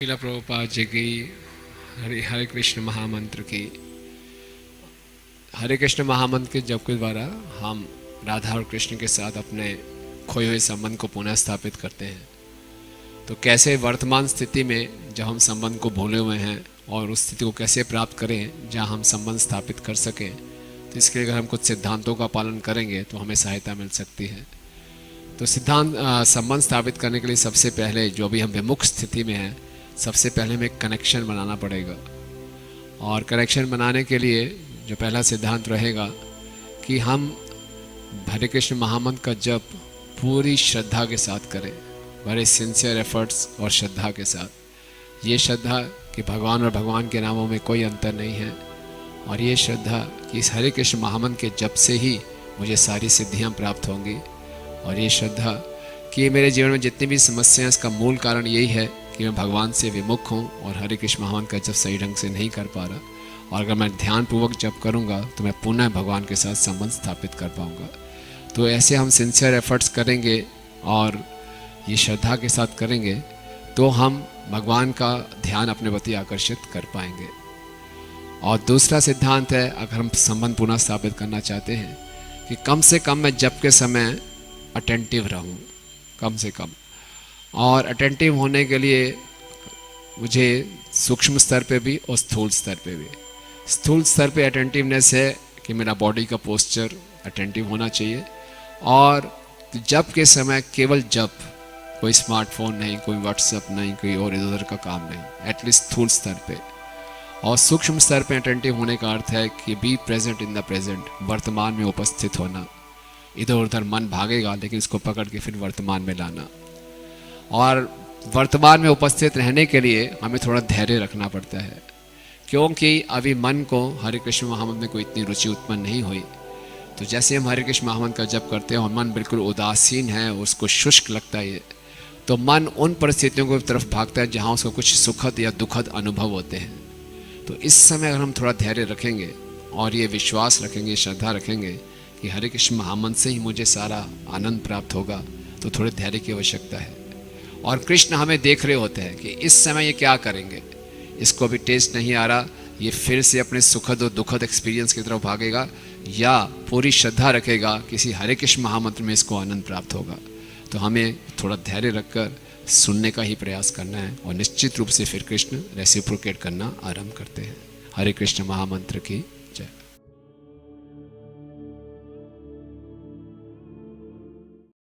श्रील प्रभुपाद जी की हरे हरे कृष्ण महामंत्र की हरे कृष्ण महामंत्र के जप के द्वारा हम राधा और कृष्ण के साथ अपने खोए हुए संबंध को पुनः स्थापित करते हैं। तो कैसे वर्तमान स्थिति में जब हम संबंध को भूले हुए हैं और उस स्थिति को कैसे प्राप्त करें जहां हम संबंध स्थापित कर सकें, तो इसके लिए अगर हम कुछ सिद्धांतों का पालन करेंगे तो हमें सहायता मिल सकती है। तो संबंध स्थापित करने के लिए सबसे पहले जो अभी हम विमुख स्थिति में हैं, सबसे पहले हमें एक कनेक्शन बनाना पड़ेगा। और कनेक्शन बनाने के लिए जो पहला सिद्धांत रहेगा कि हम हरे कृष्ण महामंत्र का जप पूरी श्रद्धा के साथ करें, बड़े सिंसियर एफर्ट्स और श्रद्धा के साथ। ये श्रद्धा कि भगवान और भगवान के नामों में कोई अंतर नहीं है, और ये श्रद्धा कि इस हरे कृष्ण महामंत्र के जप से ही मुझे सारी सिद्धियां प्राप्त होंगी, और ये श्रद्धा कि मेरे जीवन में जितनी भी समस्याएं इसका मूल कारण यही है कि मैं भगवान से विमुख हूँ और हरे कृष्ण महामंत्र का जप सही ढंग से नहीं कर पा रहा, और अगर मैं ध्यानपूर्वक जप करूँगा तो मैं पुनः भगवान के साथ संबंध स्थापित कर पाऊँगा। तो ऐसे हम सिंसियर एफर्ट्स करेंगे और ये श्रद्धा के साथ करेंगे तो हम भगवान का ध्यान अपने प्रति आकर्षित कर पाएंगे। और दूसरा सिद्धांत है, अगर हम संबंध पुनः स्थापित करना चाहते हैं, कि कम से कम मैं जप के समय अटेंटिव रहूं, कम से कम। और अटेंटिव होने के लिए मुझे सूक्ष्म स्तर पे भी और स्थूल स्तर पे भी। स्थूल स्तर पे अटेंटिवनेस है कि मेरा बॉडी का पोस्चर अटेंटिव होना चाहिए, और जप के समय केवल जप, कोई स्मार्टफोन नहीं, कोई व्हाट्सएप नहीं, कोई और इधर उधर का काम नहीं, एटलीस्ट स्थूल स्तर पे। और सूक्ष्म स्तर पे अटेंटिव होने का अर्थ है कि be present in the present, वर्तमान में उपस्थित होना। इधर उधर मन भागेगा लेकिन इसको पकड़ के फिर वर्तमान में लाना। और वर्तमान में उपस्थित रहने के लिए हमें थोड़ा धैर्य रखना पड़ता है, क्योंकि अभी मन को हरे कृष्ण महामंत्र में कोई इतनी रुचि उत्पन्न नहीं हुई। तो जैसे हम हरे कृष्ण महामंत्र का जप करते हैं और मन बिल्कुल उदासीन है, उसको शुष्क लगता है, तो मन उन परिस्थितियों की तरफ भागता है जहाँ उसको कुछ सुखद या दुखद अनुभव होते हैं। तो इस समय अगर हम थोड़ा धैर्य रखेंगे और ये विश्वास रखेंगे, श्रद्धा रखेंगे कि हरे कृष्ण महामंत्र से ही मुझे सारा आनंद प्राप्त होगा, तो थोड़े धैर्य की आवश्यकता है। और कृष्ण हमें देख रहे होते हैं कि इस समय ये क्या करेंगे, इसको अभी टेस्ट नहीं आ रहा, ये फिर से अपने सुखद और दुखद एक्सपीरियंस की तरफ भागेगा या पूरी श्रद्धा रखेगा किसी हरे कृष्ण महामंत्र में इसको आनंद प्राप्त होगा। तो हमें थोड़ा धैर्य रखकर सुनने का ही प्रयास करना है, और निश्चित रूप से फिर कृष्ण रेसिप्रोकेट करना आरंभ करते हैं। हरे कृष्ण महामंत्र की